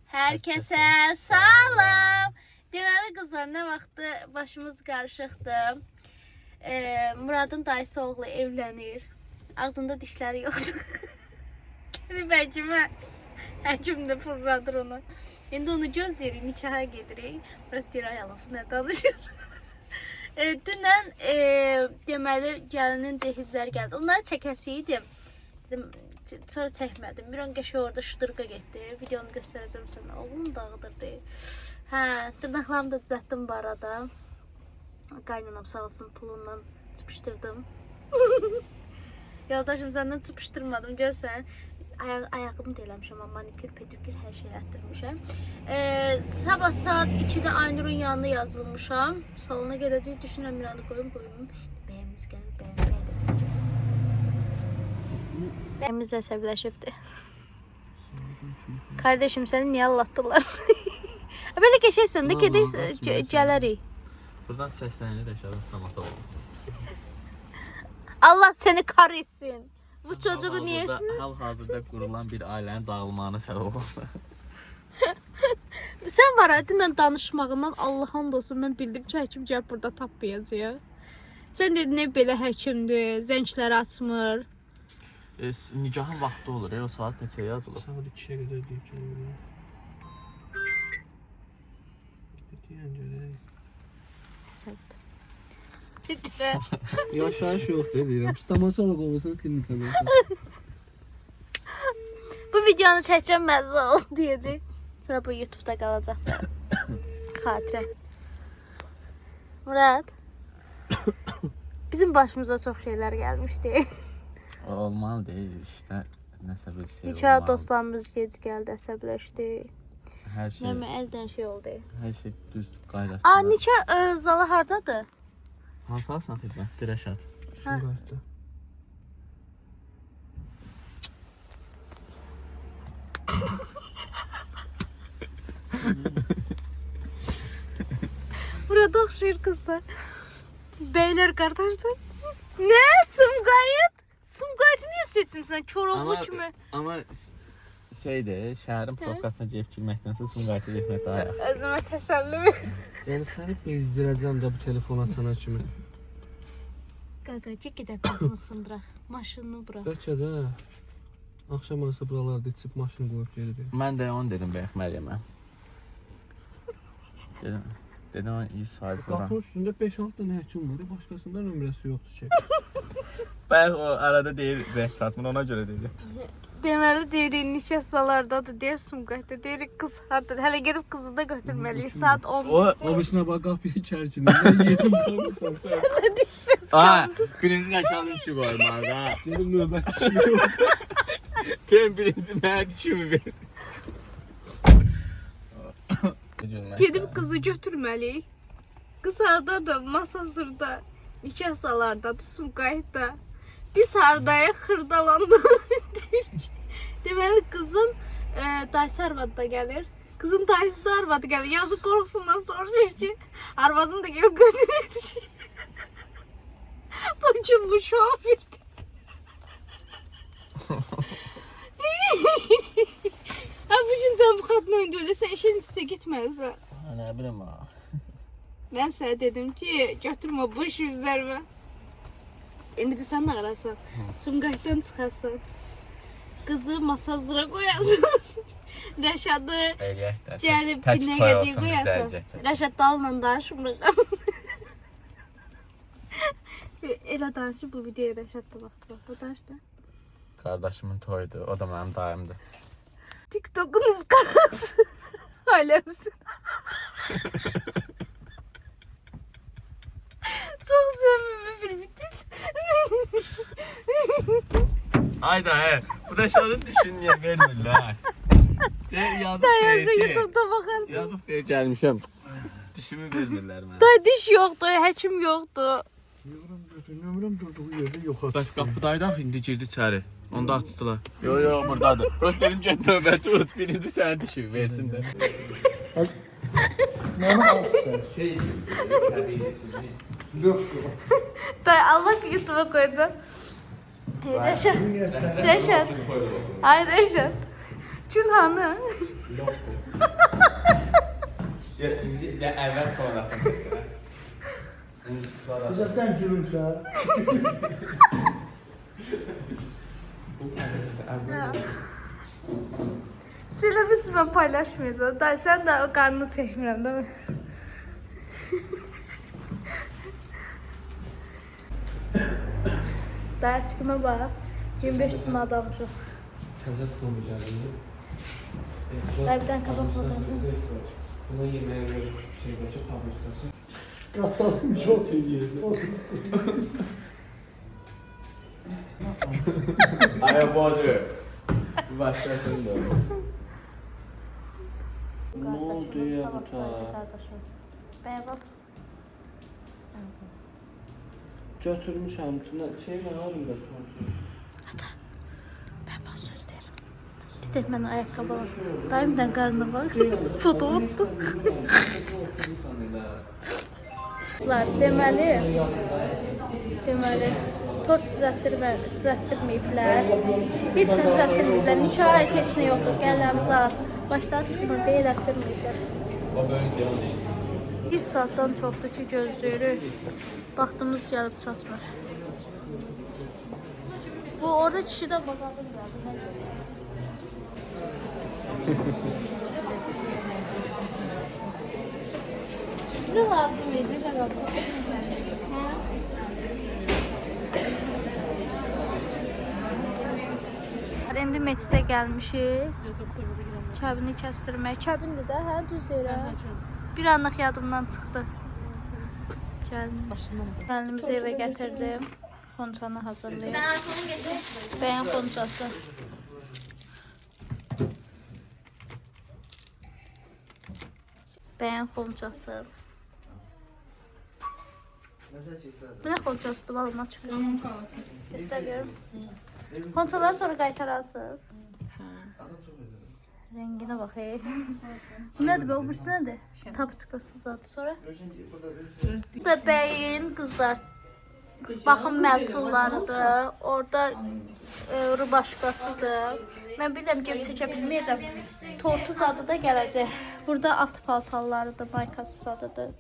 Herkese salam. Deməli qızlar, nə vaxtı başımız qarışıqdır. Muradın dayısı oğlu evlənir. Ağzında dişləri yoxdur. Gəlib həkim də fırladır onu. İndi onu gözləyirik, nikaha gedirik. Murad deyir, ay Allah, nə danışır. Dünən deməli gəlinin cehizləri gəldi. Onları çəkəsiydim. Dedim, sonra çəkmədim. Bir an qəşə orada şıdırqa getdi. Videonu göstərəcəm sənə. Oğlum dağıdırdı. Hə, dırnaqlarımı da düzəltdim bu arada. Qaynanam sağ olsun pulundan çıpışdırdım. Yoldaşım səndən çıpışdırmadım, görsən. Ayağımı da eləmişəm, manikür, pedikür, hər şey elətdirmişəm. Sabah saat 2-də Aynur'un yanına yazılmışam. Salona gələcək, düşünürəm bir anda qoyum. Bəyəmiz gəlir, bəyəmiz də çəkəcək. Bəyəmiz əsəbləşibdir. Kardeşim, səni niyə allatdılar? Belə keçəksən də gedək gələrik. Buradan səslənir Rəşadın sınamata olur. Allah səni kar etsin. Bu çocuğu niye? Hal-hazırda qurulan bir ailənin dağılmağına səbəb olursa. Sən var ya, dünən danışmağından Allah'ın olsun, mən bildim ki, həkim gəlib burada tapmayacaq. Sən dedin, ne belə həkimdir, zəngləri açmır. Nikahın vaxtı olur, o saat neçəyə yazılır? Saat 2'ye kadar deyip canım. Diyen görək. Səbdə. Yaşayış yoxdur deyirəm. Stomatolog olursan klinikada. Bu videonu çəkəcəm, məzə ol deyəcək. Sonra bu YouTube'da qalacaq da. Xatirə. Murad. Bizim başımıza çox şeylər gəlmişdi. Olmalı deyil işte, nəsə bir şey Nikah olmalı. dostlarımız gec gəldi, əsəbləşdi. Hər şey, Nəmə əldən şey oldu. hər şey düz qaydasında. Aa, nikah zalı hardadır? Hansı alsan xidmət? Rəşad. Şurada. Burada oxşayır qızlar. Beyler qardaşlar. Nə? Sumqayıt? Sumqayıtı niyə seçimsən? Koroğlu kimi. Amma şeydir, şəhərin provokasına gəlib girməkdənsə Sumqayıta getmək daha yaxşı. Özümə təsəlli ver. Yəni səni bezdirəcəm də bu telefon açana kimi. Qaqa, gedək qapını sındıraq. Maşınını bura. Bəlkə də axşam arası buralarda içib maşını qoyub gelirik. Mən də onu dedim bəyək Məryəmə. Dedim o iyi saydı sonra. Qapının üstündə 5-6 dənə həkim var, başqasında nömrəsi yoxdur ki. Bəyək o arada deyir zəng satmır, ona görə deyir. Deməli deyirik nişastalardadır, deyir Sumqayıtda, deyirik qız hardadır. Hələ gedib qızı da götürməliyik, saat 10. O birisine bax qapıya kərçində. Mən yedim qalmışam sən. Nə deyirsiniz? Aa, birinci Rəşadın işi qoymalı ha. Dedim növbəti kimi yoxdur. Tem birinci mənə düşümü ver. Gedib qızı götürməliyik. Qız hardadır, masazırda, nişastalardadır, Sumqayıtda. Biz hardayıq, xırdalandı. Deməli qızın dayısı arvadı da gəlir. Qızın dayısı da arvadı gəlir. Yazıq qorxusundan soruşur ki, arvadını da gəlib götürəcək. Bu kim bu şofirdir? Ha, bu gün sən bu xatını oyunda öləsən, işin sizə getməlisən. Nə bilim ha. Mən sənə dedim ki, götürmə bu işi üzərimə. İndi bir sən ağırasın. Sumqayıtdan çıxasın. Qızı masazıra qoyasın. Rəşadı gəlib binə gədiyi qoyasın. Rəşad dalınla danışmırıq. Elə danışır, bu videoya Rəşad da baxacaq. Bu danış da. Qardaşımın toyudur, o da mənim dayımdır. TikTok'un ızgarası. Alemsin. Çok sevimli bir bitit. Ayda he, bu Rəşadın düşün niyə vermirlər? Yazıq Sen deyir yazı ki, YouTube'da bakarsın. yazıq deyir gəlmişəm. Dişimi vermirlər mənə. Da diş yoktu, həkim yoktu. Nömrəm durduğu yerdə yoxa Bəs qapıdaydı indi girdi içəri. Onda açdılar. Yo buradadır. Göstərim ki növbəti tut birinci sənə dişimi versin də. Mənə alsın. Yox. Da Allah YouTube'a koyacağım. Reşat. Reşat. Ay Reşat. Külhanı. Ya əvvəl sonrasını. Uzaktan gülümse. Söylemişsin ben paylaşmayacağım. Dayı sen de o karnını çekmirəm değil mi? Dayı çıkıma bak. 25 üstüne adammışım. Təzə pul gəldi. Dayı bir tane kabak fotoğrafı. Buna yeməyə görə şeydəki fabrikası. Kaptanım çok seviyordu. Otur. Ay bozu. Başlasın da. Ne oldu ya bu ta? Baya bak. Götürmüşəm tına şey var harım götürmüşəm. Ben bana söz derim. Dedim ben ayakkabı var. Dayımdan karnına bak. Foto unuttum. Deməli tort düzəltdirməyiblər. Heç nə düzəltdirməyiblər. Nikah heç nə yoxdur. Gəllərimizi al. Başdan çıxmır, beylətdirməyiblər. Bir saatdan çoxdur ki gözləyirik. Vaxtımız gəlib çatmır. Bu orada kişidən bakalım gəldi. Bize lazım değil, ne kadar bu? İndi Metis'e gəlmişik. Kəbini kəstirmək. Kəbindir də, hə, düz deyirəm. Bir anlıq yadımdan çıxdı. Gəlinimizi evə gətirdim. Xonçanı hazırlayıb. Bəyən xonçası. Bəyən xonçası. Bu nə xonçasıdır, balım açıq. Göstəriyorum. Xonçaları sonra qaytararsınız. Rengine bak hey. Bu nədir be, o birisi nədir? Tapçıqası zaten sonra. Bu da bəyin qızlar. Baxım məhsullarıdır. Orada rubaşkasıdır. Mən bilirəm ki, çəkə bilməyəcəm. Tortu zadı da gələcək. Burada alt paltarlarıdır, maykası zadıdır.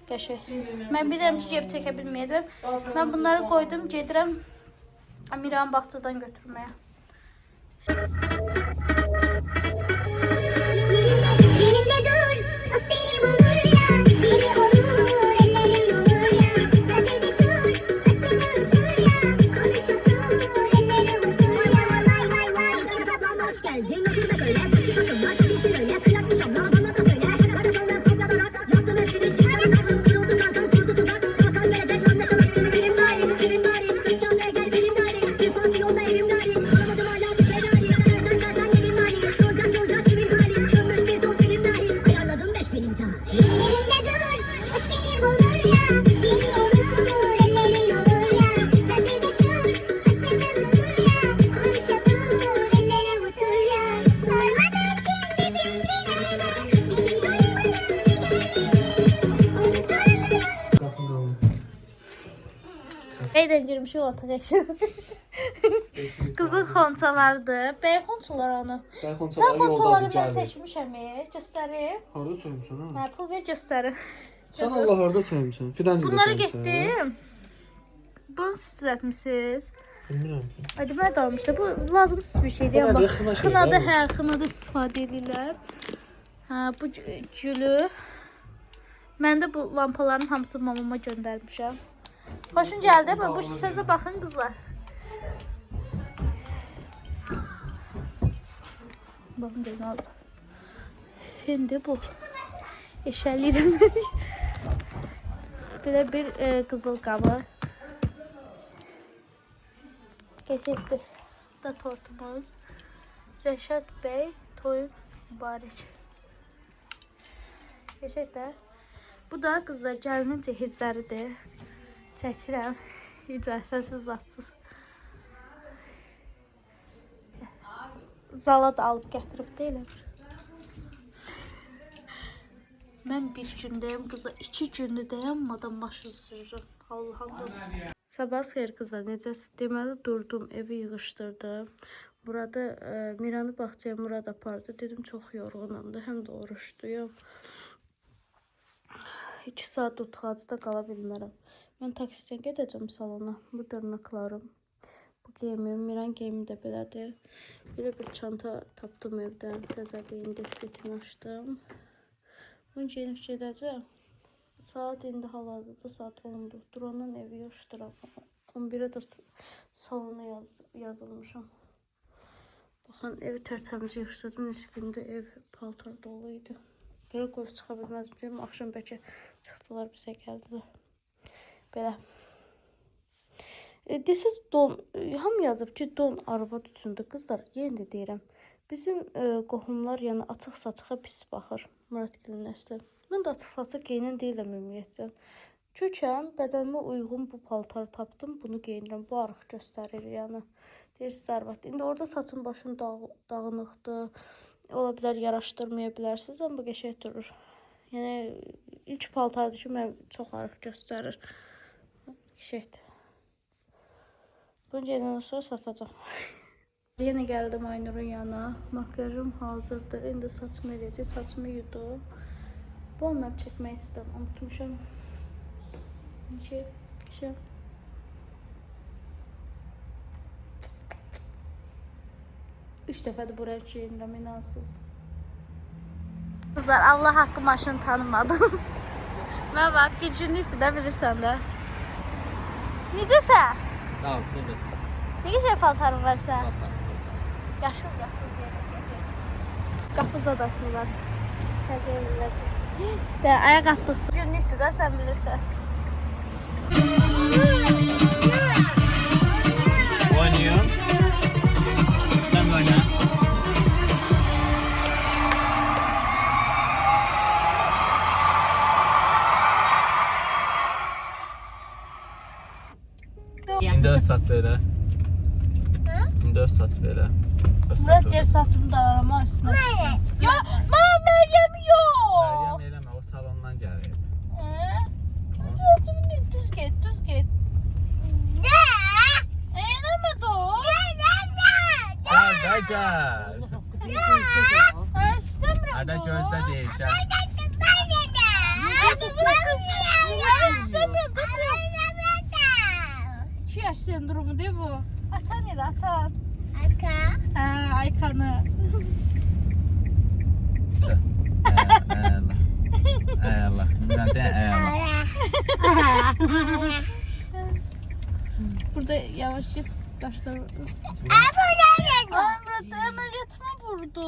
Qəşəng. Mən bilirəm ki, ceb çəkə bilməyəcəm. Mən bunları qoydum, gedirəm Miran bağçadan götürməyə. Yerinde dur, o seni bulur ya. Biri olur, ellerin olur ya. Caddede tur, asılı tur ya. Konuş otur, elleri otur ya. Vay vay vay, kaplan hoş geldin. Oturma şöyle, bakı bakımlar, şekilsin öyle. Kıyakmış abla, bana da söyle. Hadi sonra topla dorak, yaptım hepsini sırayla. Sakın oturuldu kankan, kurdu tuzak. Kalkan gelecek, lan ne salak seni benim daim. Senin daim, dükkanda gel benim daim. Bir pansiyonda evim daim. Alamadım hala bir Ferrari. Sen gelin daim. Yolcak evin hali. Dönmüş bir ton film dahi. Ayarladım 5 film ta. Yerinde dur, o seni bulur ya. Biri olur, ellerin olur ya. Caddede tur, asılı tur ya. Konuş otur, elleri otur ya. Sormadan şimdi tüm nerede? Bir şey duymadan bir geldi. Qapını alın. Eydən girmişik otaq eşiyə. Qızın xonçalarıdır. Bəy xonçalar onu. Sən xonçaları mən çəkmişəm, göstərim. Harda çəkmisən ha? Hə, pul ver göstərim. Sən Allah harda çəkmisən? Fidan Bunları getdim. Bunu siz düzəltmisiniz. Bilmirəm. Hadi mən də almışdım. Bu lazımsız bir şeydir. Bu Amma nədir? Xına şey, xınada, değil mi? hə, xınada istifadə edirlər. Hə, bu gülü. Mən də bu lampaların hamısını mamama göndərmişəm. Xoşun gəldi mi? Bu sözə baxın qızlar. Baxın görün alıb. Fendi bu. Eşəliyirəm. Belə bir qızıl qabı. Keçəkdir. Bu da tortumuz. Rəşad bəy, toyun mübarək. Keçək də. Bu da qızlar gəlinin cehizləridir. Çəkirəm. İcazəsiz, zatsız. Zala da alıb gətirib deyiləm. Mən bir gündəyim qızlar, 2 gündür dayanmadan başını sürürüm. Allah'ım olsun. Sabah xeyir qızlar, necəsiz? Deməli durdum, evi yığışdırdım. Burada Miranı bağçaya Murad apardı. Dedim çox yorğunamdı, həm də oruçluyum. 2 saat o tıxacda qala bilmərəm. Mən taksidən gedəcəm salona. Bu dırnaqlarım. Bu geyimim, Miran geyimi də belədir. Belə bir çanta tapdım evdən. Təzəliyin defletini açdım. Bunu geyinib gedəcəm. Saat indi hal-hazırda saat 10-dur. Duranın evi yoxdur amma 11-ə də salona yazılmışam. Baxın, evi tərtəmiz yığışdırdım. Üstündə ev paltar dolu idi. Belə qoyub çıxa bilməzdim. Axşam bəlkə çıxdılar, bizə gəldilər. Belə. Deyəsiz don, hamı yazıb ki, don arvad üçündür. Qızlar, yenə də deyirəm. Bizim qohumlar yəni açıq-saçığa pis baxır. Muradgilin nəsli. Mən də açıq-saçıq geyinən deyiləm ümumiyyətlə. Kökəm, bədənimə uyğun bu paltarı tapdım. Bunu geyinirəm. Bu arıq göstərir yəni. Deyirsiz arvad. İndi orada saçım başım dağınıqdır. Ola bilər, yaraşdırmaya bilərsiniz, amma bu qəşəng durur. Yəni, ilk paltardır ki, mən çox arıq göstərir. Qəşəngdir. Bunu geyinəndən sonra satacağım. Yenə gəldim Aynurun yanına. Makyajım hazırdır. İndi saçımı eləyəcək. Saçımı yudum. Bu onları çəkmək istəyəm. Unutmuşam. Necə? Qəşəng. Üç dəfədir bu rəng geyinirəm, inansız. Kızlar, Allah haqqı maşını tanımadım. Mən bax, bir günlükdür də bilirsən də. Necəsən? Sağ ol, necə? Ne güzel paltarın var sən? Sağ. Yaşıl geyinir. Qapı zad açırlar. Təzə evlər. Də, ayaq atdıqsa. Günlükdür də, sən bilirsən. Oynuyor. Sen de oyna. İndi öz saç elə. İndi öz saç elə. Murat deyir saçımı da arama üstüne. Ya, Meryem yok. Meryem eləmə, o salondan gəlir. Saçımı düz get. Ne? Eynəmə dur. Gəl. İstəmirəm. Hadi gözlə deyəcəm. İstəmirəm. Şey yaş sendromu değil bu. Atan ya da atan. Ha, Aykan'ı. İşte. Allah. Allah. Burada yavaş git. Taşlar vurdu. Murat ameliyatıma vurdu.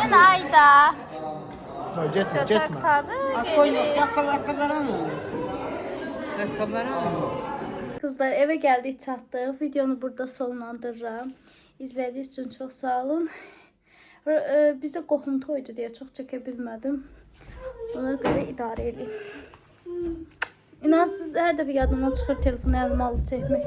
Mən Ayda. Getmə, getmə. Kızlar eve geldik çattık. Videonu burada sonlandırıram. İzlediğiniz için çok sağ olun. Bizde qohuntoydu deyə çox çəkə bilmədim. Ona görə idarə edin. İnan siz hər dəfə yadımdan çıxır telefonu əlimə alıb çəkmək.